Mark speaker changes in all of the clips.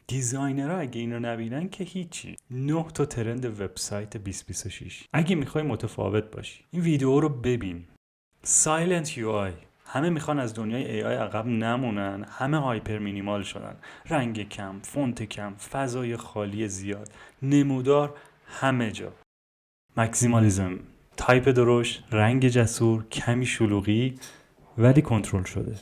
Speaker 1: دیزاینرها اگه اینو نبینن که هیچی. 9 تا ترند وبسایت 2026. اگه میخوای متفاوت باشی این ویدیو رو ببین. سایلنت یو آی. همه میخوان از دنیای ای آی عقب نمونن، همه هایپر مینیمال شدن، رنگ کم، فونت کم، فضای خالی زیاد، نمودار همه جا. ماکسیمالیزم، تایپ درشت، رنگ جسور، کمی شلوغی ولی کنترل شده.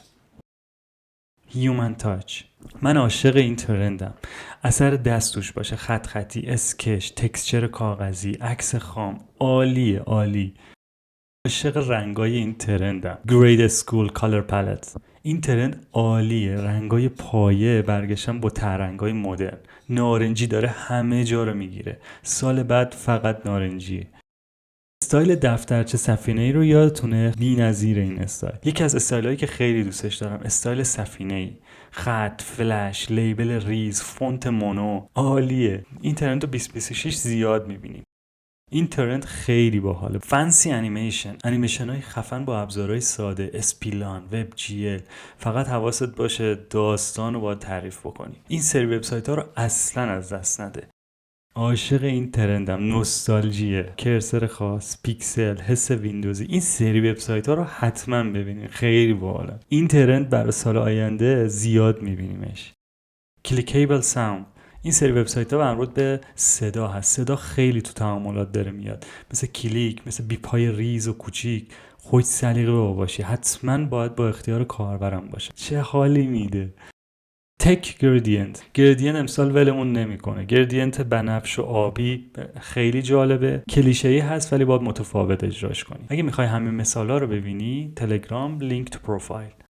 Speaker 1: هیومن تاچ. من عاشق این ترندم. اثر دست توش باشه، خط خطی، اسکچ، تکسچر کاغذی، عکس خام، عالیه عالی. عاشق رنگای این ترندم. گرید اسکول کالر پالت. این ترند عالیه، رنگای پایه برگشتن با ترنگای مدرن. نارنجی داره همه جا رو میگیره. سال بعد فقط نارنجیه. استایل دفترچه سفینه‌ای رو یادتونه؟ بی‌نظیر این استایل. یکی از استایلایی که خیلی دوستش دارم، استایل سفینه‌ای. خط، فلش، لیبل ریز، فونت مونو، عالیه. این ترند رو 2026 زیاد می‌بینیم. این ترند خیلی باحاله. فنسی انیمیشن‌های خفن با ابزارهای ساده، اسپیلان، وب جی ال. فقط حواست باشه داستان رو باید تعریف بکنی. این سری وبسایت‌ها رو اصلاً از دست نده. عاشق این ترندم. نوستالژیه، کرسر خاص، پیکسل، حس ویندوزی. این سری وبسایت ها رو حتما ببینید، خیلی باحاله. این ترند برای سال آینده زیاد میبینیمش. کلیکیبل ساوند. این سری وبسایت ها مربوط به صدا هست. صدا خیلی تو تعاملات داره میاد، مثل کلیک، مثل بیپای ریز و کوچیک. خوش سلیقه باشی، حتما باید با اختیار کاربرم باشه. چه حالی میده. تک گردینت امسال ولمون نمیکنه. گردینت بنفش و آبی خیلی جالبه، کلیشه‌ای هست ولی باید متفاوت اجراش کنی. اگه میخوای همین مثالا رو ببینی، تلگرام لینک تو پروفایل.